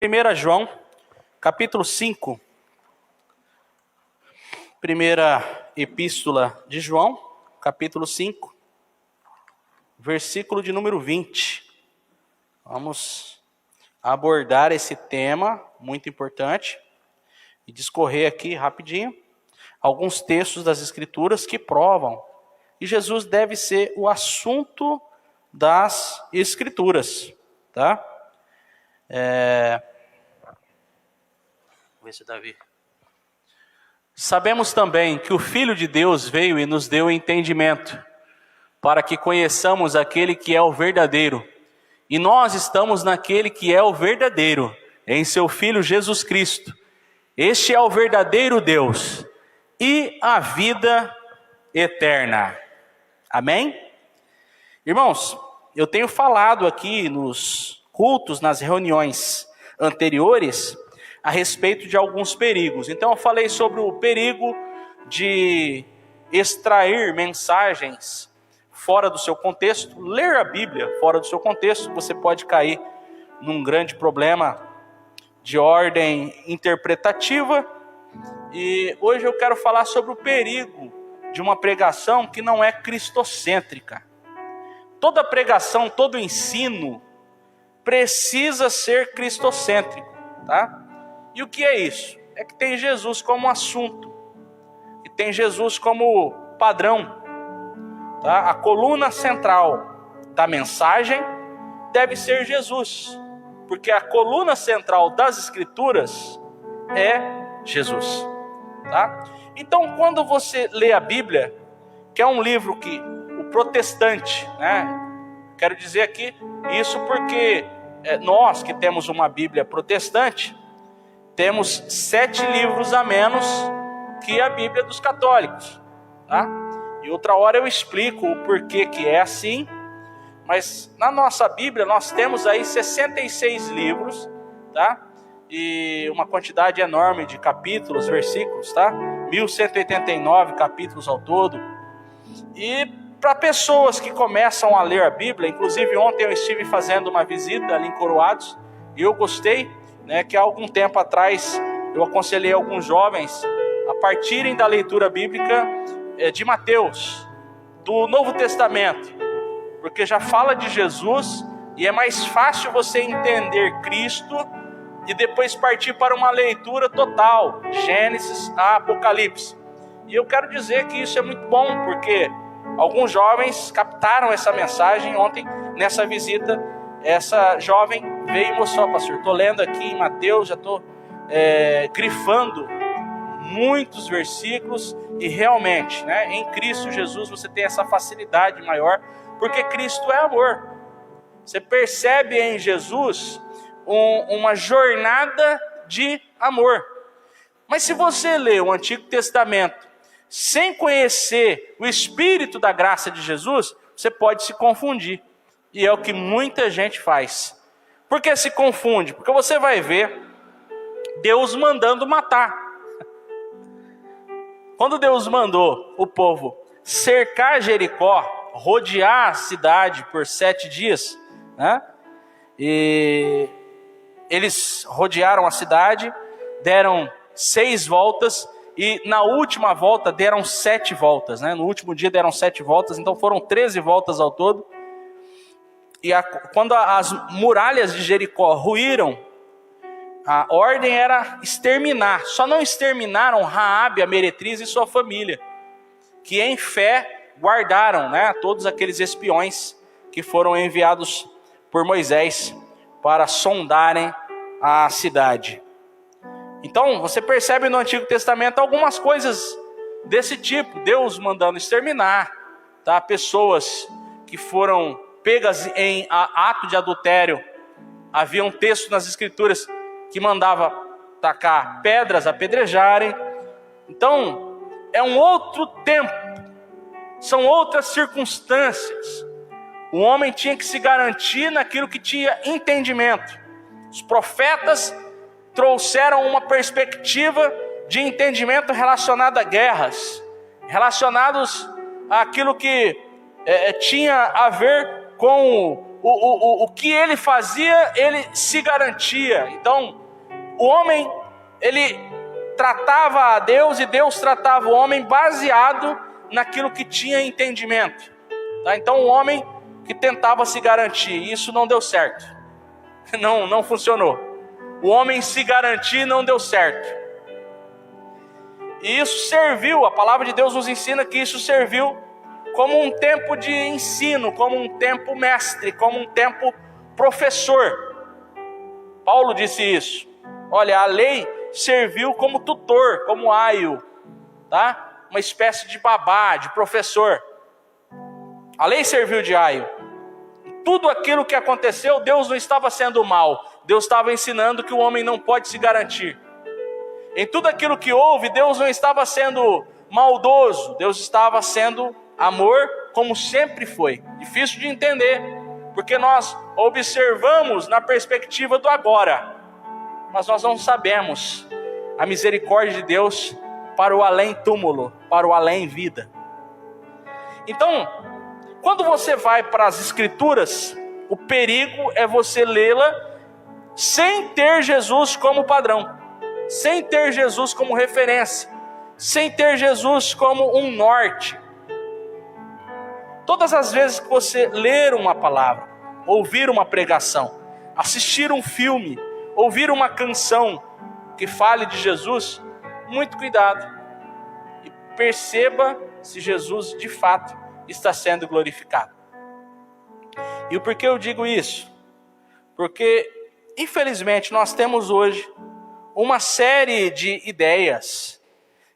1 João, capítulo 5. Primeira epístola de João, capítulo 5, versículo de número 20. Vamos abordar esse tema muito importante e discorrer aqui rapidinho alguns textos das Escrituras que provam que Jesus deve ser o assunto das Escrituras, tá? Vamos ver se Davi. Sabemos também que o Filho de Deus veio e nos deu entendimento, para que conheçamos aquele que é o verdadeiro. E nós estamos naquele que é o verdadeiro, em seu Filho Jesus Cristo. Este é o verdadeiro Deus e a vida eterna. Amém? Irmãos, eu tenho falado aqui nos cultos, nas reuniões anteriores, a respeito de alguns perigos. Então eu falei sobre o perigo de extrair mensagens fora do seu contexto, ler a Bíblia fora do seu contexto, você pode cair num grande problema de ordem interpretativa. E hoje eu quero falar sobre o perigo de uma pregação que não é cristocêntrica. Toda pregação, todo ensino precisa ser cristocêntrico, tá? E o que é isso? É que tem Jesus como assunto, e tem Jesus como padrão, tá? A coluna central da mensagem deve ser Jesus, porque a coluna central das Escrituras é Jesus, tá? Então, quando você lê a Bíblia, que é um livro que o protestante, né? Quero dizer aqui isso porque nós que temos uma Bíblia protestante, temos 7 livros a menos que a Bíblia dos católicos, tá? E outra hora eu explico o porquê que é assim, mas na nossa Bíblia nós temos aí 66 livros, tá? E uma quantidade enorme de capítulos, versículos, tá? 1189 capítulos ao todo. E para pessoas que começam a ler a Bíblia, inclusive ontem eu estive fazendo uma visita ali em Coroados, e eu gostei, né, que há algum tempo atrás eu aconselhei alguns jovens a partirem da leitura bíblica de Mateus, do Novo Testamento, porque já fala de Jesus e é mais fácil você entender Cristo e depois partir para uma leitura total, Gênesis a Apocalipse. E eu quero dizer que isso é muito bom, porque alguns jovens captaram essa mensagem ontem nessa visita. Essa jovem veio e mostrou: pastor, estou lendo aqui em Mateus, já estou grifando muitos versículos, e realmente, né, em Cristo Jesus você tem essa facilidade maior, porque Cristo é amor. Você percebe em Jesus uma jornada de amor. Mas se você lê o Antigo Testamento sem conhecer o Espírito da graça de Jesus, você pode se confundir. E é o que muita gente faz. Por que se confunde? Porque você vai ver Deus mandando matar. Quando Deus mandou o povo cercar Jericó, rodear a cidade por 7 dias, né? E eles rodearam a cidade, deram 6 voltas, e na última volta deram 7 voltas, né? No último dia deram 7 voltas, então foram 13 voltas ao todo. E quando as muralhas de Jericó ruíram, a ordem era exterminar. Só não exterminaram Raabe, a meretriz, e sua família, que em fé guardaram, né, todos aqueles espiões que foram enviados por Moisés para sondarem a cidade. Então você percebe no Antigo Testamento algumas coisas desse tipo, Deus mandando exterminar, tá? Pessoas que foram pegas em ato de adultério. Havia um texto nas Escrituras que mandava tacar pedras, apedrejarem. Então é um outro tempo, são outras circunstâncias. O homem tinha que se garantir naquilo que tinha entendimento. Os profetas trouxeram uma perspectiva de entendimento relacionada a guerras, relacionados àquilo que tinha a ver com o que ele fazia, ele se garantia. Então, o homem, ele tratava a Deus e Deus tratava o homem baseado naquilo que tinha entendimento. Tá? Então, o homem que tentava se garantir, isso não deu certo. Não funcionou. O homem se garantir não deu certo. E isso serviu, a palavra de Deus nos ensina que isso serviu como um tempo de ensino, como um tempo mestre, como um tempo professor. Paulo disse isso. Olha, a lei serviu como tutor, como aio, tá? Uma espécie de babá, de professor. A lei serviu de aio. Tudo aquilo que aconteceu, Deus não estava sendo mal. Deus estava ensinando que o homem não pode se garantir. Em tudo aquilo que houve, Deus não estava sendo maldoso. Deus estava sendo amor, como sempre foi. Difícil de entender, porque nós observamos na perspectiva do agora, mas nós não sabemos a misericórdia de Deus para o além-túmulo, para o além-vida. Então, quando você vai para as Escrituras, o perigo é você lê-la sem ter Jesus como padrão, sem ter Jesus como referência, sem ter Jesus como um norte. Todas as vezes que você ler uma palavra, ouvir uma pregação, assistir um filme, ouvir uma canção que fale de Jesus, muito cuidado e perceba se Jesus de fato está sendo glorificado. E o porquê eu digo isso? Porque, infelizmente, nós temos hoje uma série de ideias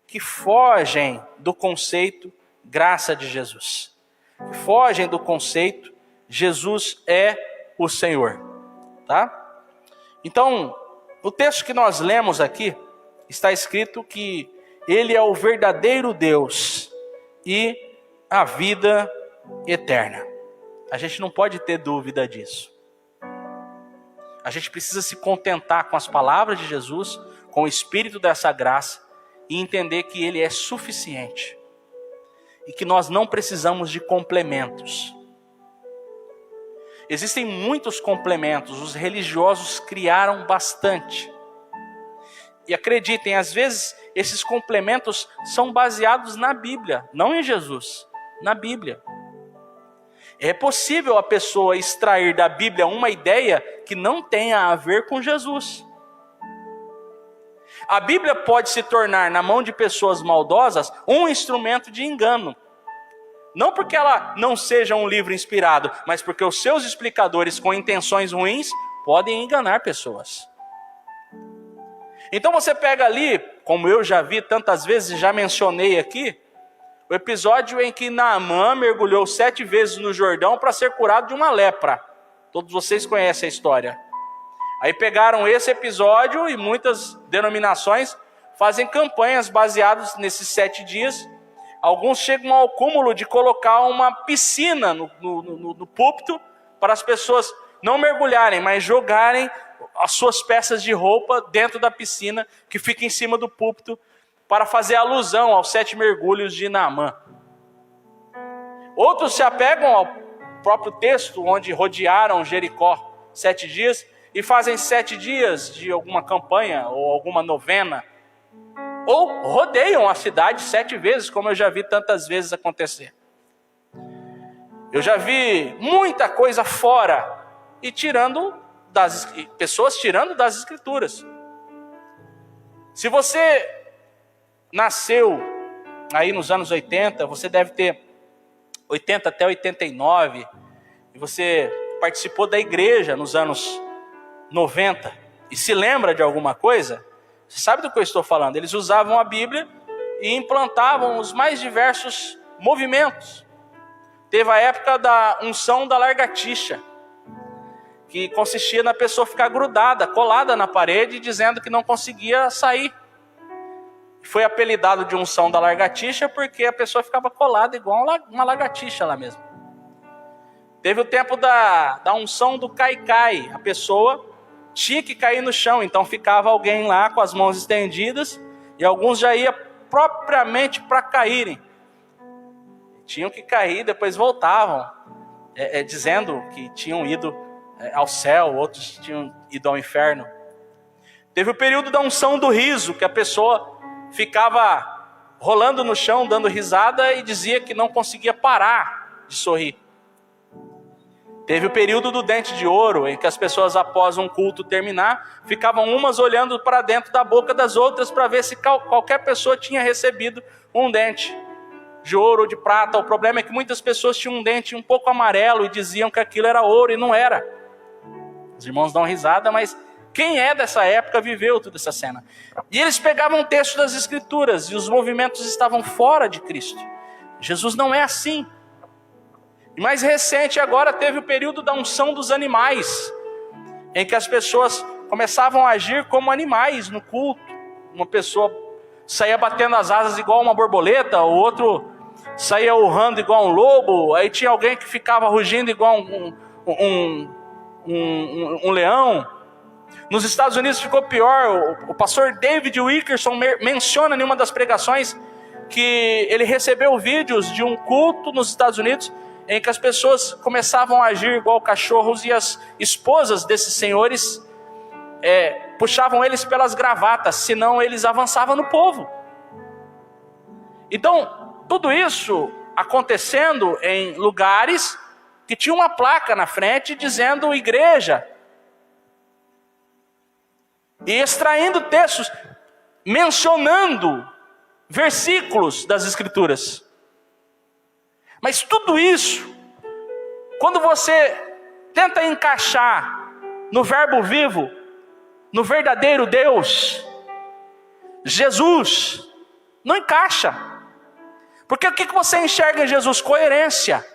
que fogem do conceito graça de Jesus. Que fogem do conceito Jesus é o Senhor. Tá? Então, o texto que nós lemos aqui, está escrito que Ele é o verdadeiro Deus e a vida eterna. A gente não pode ter dúvida disso. A gente precisa se contentar com as palavras de Jesus, com o Espírito dessa graça e entender que Ele é suficiente. E que nós não precisamos de complementos. Existem muitos complementos, os religiosos criaram bastante. E acreditem, às vezes esses complementos são baseados na Bíblia, não em Jesus, na Bíblia. É possível a pessoa extrair da Bíblia uma ideia que não tenha a ver com Jesus. A Bíblia pode se tornar, na mão de pessoas maldosas, um instrumento de engano. Não porque ela não seja um livro inspirado, mas porque os seus explicadores com intenções ruins podem enganar pessoas. Então você pega ali, como eu já vi tantas vezes, já mencionei aqui, o episódio em que Naamã mergulhou 7 vezes no Jordão para ser curado de uma lepra. Todos vocês conhecem a história. Aí pegaram esse episódio e muitas denominações fazem campanhas baseadas nesses 7 dias. Alguns chegam ao cúmulo de colocar uma piscina no púlpito para as pessoas não mergulharem, mas jogarem as suas peças de roupa dentro da piscina que fica em cima do púlpito para fazer alusão aos 7 mergulhos de Naamã. Outros se apegam ao próprio texto onde rodearam Jericó 7 dias e fazem 7 dias de alguma campanha ou alguma novena. Ou rodeiam a cidade 7 vezes, como eu já vi tantas vezes acontecer. Eu já vi muita coisa fora e pessoas tirando das Escrituras. Se você nasceu aí nos anos 80, você deve ter 80 até 89, e você participou da igreja nos anos 90, e se lembra de alguma coisa, você sabe do que eu estou falando. Eles usavam a Bíblia e implantavam os mais diversos movimentos. Teve a época da unção da lagartixa, que consistia na pessoa ficar grudada, colada na parede, dizendo que não conseguia sair. Foi apelidado de unção da lagartixa porque a pessoa ficava colada igual uma lagartixa lá mesmo. Teve o tempo da unção do cai-cai. A pessoa tinha que cair no chão, então ficava alguém lá com as mãos estendidas e alguns já iam propriamente para caírem. Tinham que cair, depois voltavam. dizendo que tinham ido ao céu, outros tinham ido ao inferno. Teve o período da unção do riso, que a pessoa ficava rolando no chão, dando risada e dizia que não conseguia parar de sorrir. Teve o período do dente de ouro, em que as pessoas, após um culto terminar, ficavam umas olhando para dentro da boca das outras para ver se qualquer pessoa tinha recebido um dente de ouro ou de prata. O problema é que muitas pessoas tinham um dente um pouco amarelo e diziam que aquilo era ouro e não era. Os irmãos dão risada, mas quem é dessa época viveu toda essa cena. E eles pegavam um texto das Escrituras e os movimentos estavam fora de Cristo. Jesus não é assim. E mais recente agora teve o período da unção dos animais, em que as pessoas começavam a agir como animais no culto. Uma pessoa saía batendo as asas igual uma borboleta, o outro saía urrando igual um lobo, aí tinha alguém que ficava rugindo igual um leão. Nos Estados Unidos ficou pior. O pastor David Wilkerson menciona em uma das pregações que ele recebeu vídeos de um culto nos Estados Unidos em que as pessoas começavam a agir igual cachorros e as esposas desses senhores puxavam eles pelas gravatas, senão eles avançavam no povo. Então, tudo isso acontecendo em lugares que tinha uma placa na frente dizendo igreja, e extraindo textos, mencionando versículos das Escrituras. Mas tudo isso, quando você tenta encaixar no verbo vivo, no verdadeiro Deus, Jesus, não encaixa. Porque o que você enxerga em Jesus? Coerência.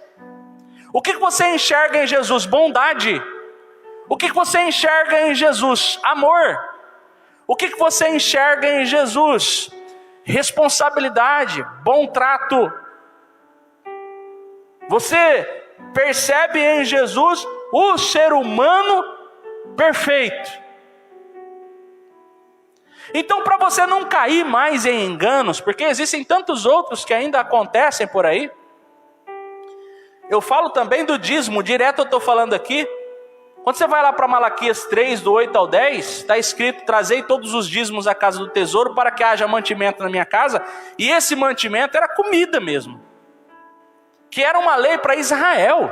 O que você enxerga em Jesus? Bondade. O que você enxerga em Jesus? Amor. O que você enxerga em Jesus? Responsabilidade, bom trato. Você percebe em Jesus o ser humano perfeito. Então, para você não cair mais em enganos, porque existem tantos outros que ainda acontecem por aí, eu falo também do dízimo, direto eu estou falando aqui. Quando você vai lá para Malaquias 3, do 8 ao 10, está escrito: trazei todos os dízimos à casa do tesouro para que haja mantimento na minha casa. E esse mantimento era comida mesmo, que era uma lei para Israel.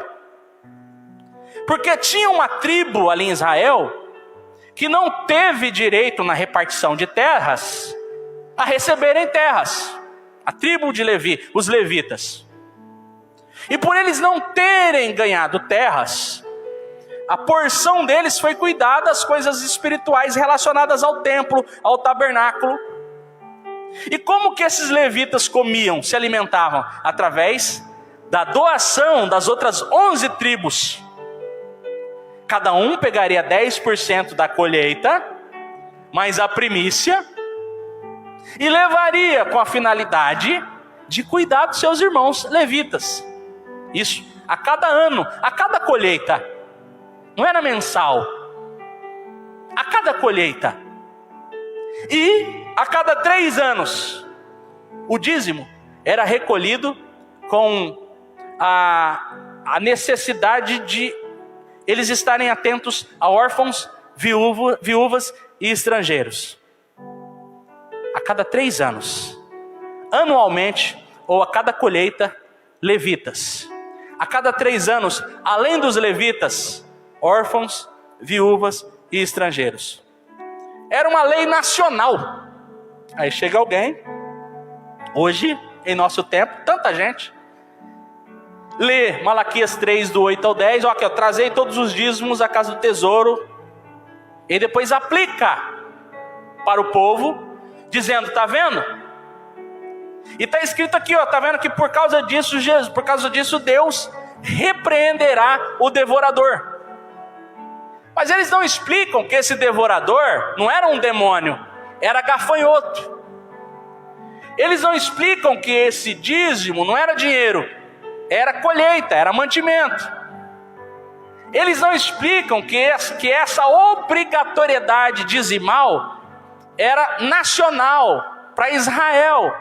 Porque tinha uma tribo ali em Israel que não teve direito na repartição de terras a receberem terras. A tribo de Levi, os levitas. E por eles não terem ganhado terras, a porção deles foi cuidar das coisas espirituais relacionadas ao templo, ao tabernáculo. E como que esses levitas comiam, se alimentavam? Através da doação das outras 11 tribos. Cada um pegaria 10% da colheita, mais a primícia, e levaria com a finalidade de cuidar dos seus irmãos levitas. Isso, a cada ano, a cada colheita. Não era mensal. A cada colheita. E a cada 3 anos, o dízimo era recolhido com a necessidade de eles estarem atentos a órfãos, viúvas e estrangeiros. A cada 3 anos. Anualmente, ou a cada colheita, levitas. A cada 3 anos, além dos levitas, órfãos, viúvas e estrangeiros. Era uma lei nacional. Aí chega alguém, hoje, em nosso tempo, tanta gente, lê Malaquias 3, do 8 ao 10, aqui, trazei todos os dízimos à casa do tesouro, e depois aplica para o povo, dizendo, tá vendo? E está escrito aqui, tá vendo que por causa disso Deus repreenderá o devorador. Mas eles não explicam que esse devorador não era um demônio, era gafanhoto. Eles não explicam que esse dízimo não era dinheiro, era colheita, era mantimento. Eles não explicam que essa obrigatoriedade dizimal era nacional para Israel.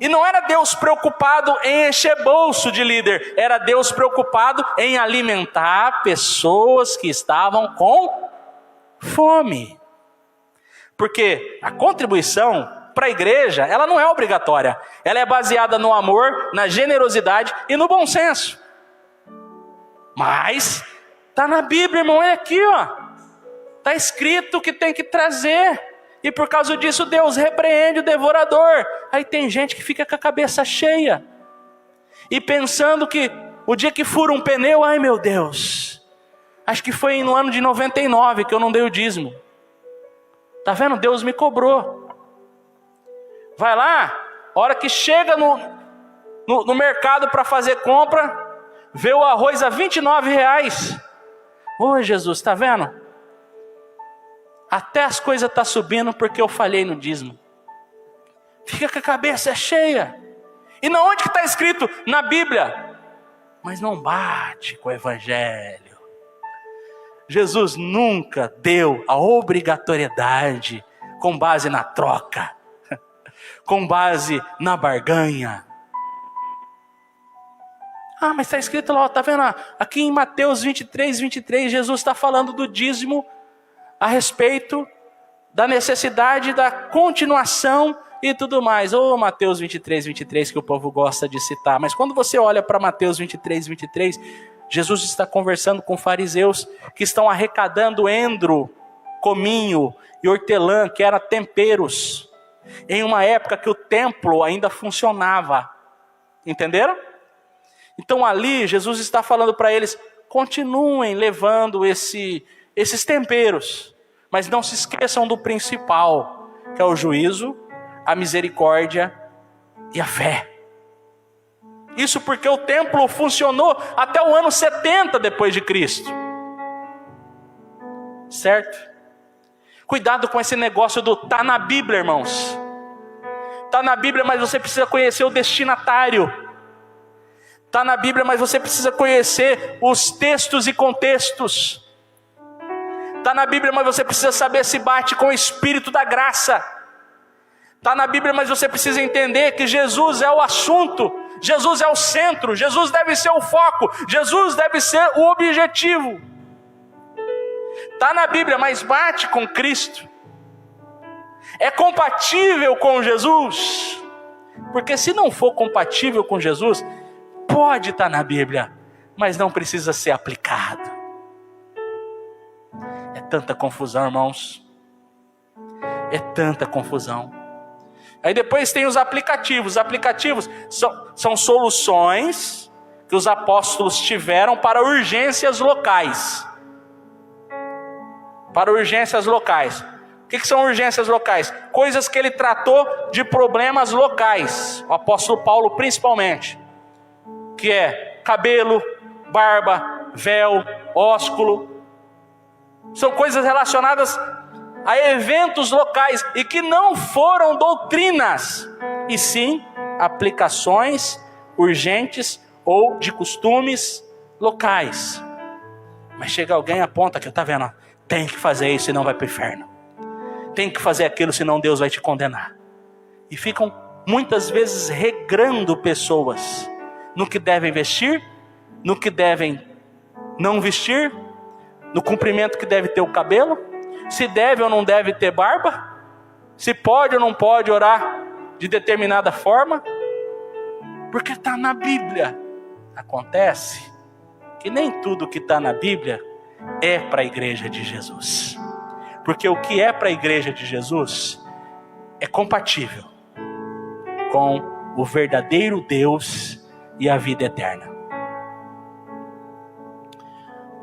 E não era Deus preocupado em encher bolso de líder, era Deus preocupado em alimentar pessoas que estavam com fome. Porque a contribuição para a igreja, ela não é obrigatória. Ela é baseada no amor, na generosidade e no bom senso. Mas está na Bíblia, irmão, é aqui, ó. Está escrito que tem que trazer. E por causa disso Deus repreende o devorador. Aí tem gente que fica com a cabeça cheia. E pensando que o dia que fura um pneu, ai meu Deus. Acho que foi no ano de 99 que eu não dei o dízimo. Tá vendo? Deus me cobrou. Vai lá, hora que chega no mercado para fazer compra, vê o arroz a R$29. Ô Jesus, tá vendo? Até as coisas estão subindo porque eu falhei no dízimo. Fica com a cabeça cheia. E na onde que está escrito? Na Bíblia. Mas não bate com o Evangelho. Jesus nunca deu a obrigatoriedade com base na troca. Com base na barganha. Ah, mas está escrito lá, está vendo? Aqui em Mateus 23, Jesus está falando do dízimo a respeito da necessidade da continuação e tudo mais. Ou Mateus 23, que o povo gosta de citar. Mas quando você olha para Mateus 23, Jesus está conversando com fariseus que estão arrecadando endro, cominho e hortelã, que eram temperos, em uma época que o templo ainda funcionava. Entenderam? Então ali Jesus está falando para eles, continuem levando esses temperos, mas não se esqueçam do principal, que é o juízo, a misericórdia e a fé. Isso porque o templo funcionou até o ano 70 depois de Cristo. Certo? Cuidado com esse negócio do tá na Bíblia, irmãos. Tá na Bíblia, mas você precisa conhecer o destinatário. Tá na Bíblia, mas você precisa conhecer os textos e contextos. Está na Bíblia, mas você precisa saber se bate com o Espírito da graça. Está na Bíblia, mas você precisa entender que Jesus é o assunto. Jesus é o centro. Jesus deve ser o foco. Jesus deve ser o objetivo. Está na Bíblia, mas bate com Cristo. É compatível com Jesus. Porque se não for compatível com Jesus, pode estar na Bíblia, mas não precisa ser aplicado. É tanta confusão, irmãos. É tanta confusão. Aí depois tem os aplicativos. Os aplicativos são soluções que os apóstolos tiveram para urgências locais. Para urgências locais. O que são urgências locais? Coisas que ele tratou de problemas locais. O apóstolo Paulo principalmente. Que é cabelo, barba, véu, ósculo. São coisas relacionadas a eventos locais e que não foram doutrinas, e sim aplicações urgentes ou de costumes locais. Mas chega alguém e aponta aqui, tá vendo? Tem que fazer isso, senão vai para o inferno. Tem que fazer aquilo, senão Deus vai te condenar. E ficam muitas vezes regrando pessoas no que devem vestir, no que devem não vestir, no comprimento que deve ter o cabelo, se deve ou não deve ter barba, se pode ou não pode orar de determinada forma, porque está na Bíblia. Acontece que nem tudo que está na Bíblia é para a igreja de Jesus, porque o que é para a igreja de Jesus é compatível com o verdadeiro Deus e a vida eterna.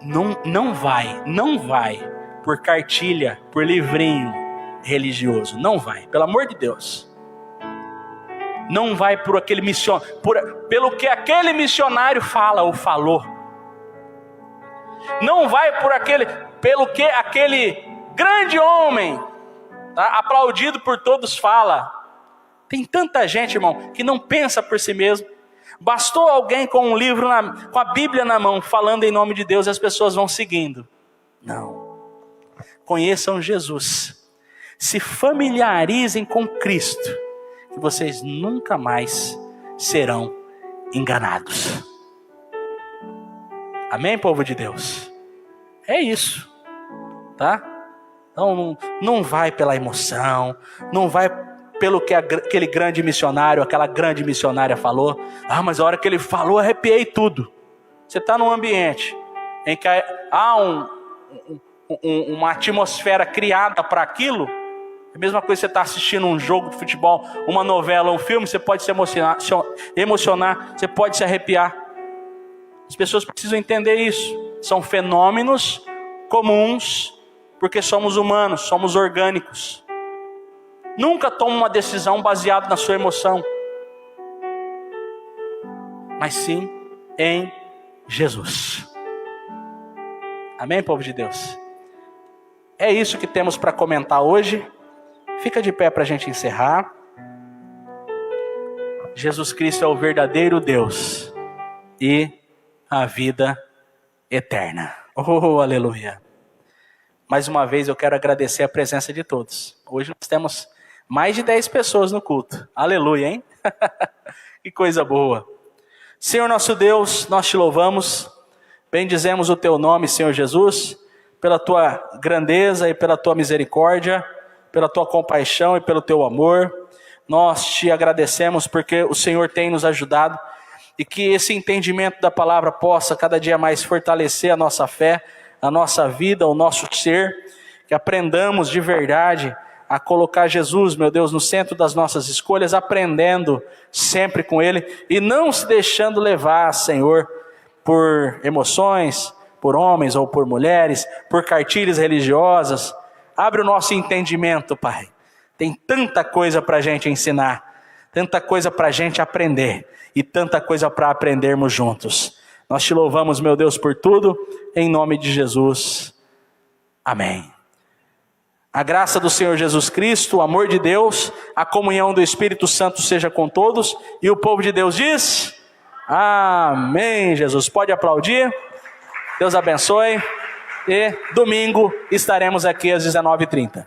Não vai por cartilha, por livrinho religioso. Não vai, pelo amor de Deus. Não vai por aquele missionário, pelo que aquele missionário fala ou falou. Não vai pelo que aquele grande homem, tá, aplaudido por todos, fala. Tem tanta gente, irmão, que não pensa por si mesmo. Bastou alguém com um livro, com a Bíblia na mão, falando em nome de Deus, e as pessoas vão seguindo. Não. Conheçam Jesus. Se familiarizem com Cristo. que vocês nunca mais serão enganados. Amém, povo de Deus? É isso, tá? Então não vai pela emoção, não vai pelo que aquele grande missionário, aquela grande missionária falou. Ah, mas a hora que ele falou, arrepiei tudo. Você está num ambiente em que há uma atmosfera criada para aquilo. É a mesma coisa que você está assistindo um jogo de futebol, uma novela, um filme, você pode se emocionar, você pode se arrepiar. As pessoas precisam entender isso. São fenômenos comuns, porque somos humanos, somos orgânicos. Nunca tome uma decisão baseada na sua emoção, mas sim em Jesus. Amém, povo de Deus? É isso que temos para comentar hoje. Fica de pé para a gente encerrar. Jesus Cristo é o verdadeiro Deus e a vida eterna. Oh, aleluia. Mais uma vez eu quero agradecer a presença de todos. Hoje nós temos mais de 10 pessoas no culto. Aleluia, hein? Que coisa boa. Senhor nosso Deus, nós te louvamos. Bendizemos o teu nome, Senhor Jesus, pela tua grandeza e pela tua misericórdia, pela tua compaixão e pelo teu amor. Nós te agradecemos porque o Senhor tem nos ajudado e que esse entendimento da palavra possa cada dia mais fortalecer a nossa fé, a nossa vida, o nosso ser, que aprendamos de verdade a colocar Jesus, meu Deus, no centro das nossas escolhas, aprendendo sempre com Ele e não se deixando levar, Senhor, por emoções, por homens ou por mulheres, por cartilhas religiosas. Abre o nosso entendimento, Pai. Tem tanta coisa para a gente ensinar, tanta coisa para a gente aprender e tanta coisa para aprendermos juntos. Nós te louvamos, meu Deus, por tudo, em nome de Jesus. Amém. A graça do Senhor Jesus Cristo, o amor de Deus, a comunhão do Espírito Santo seja com todos. E o povo de Deus diz: amém, Jesus. Pode aplaudir. Deus abençoe. E domingo estaremos aqui às 19h30.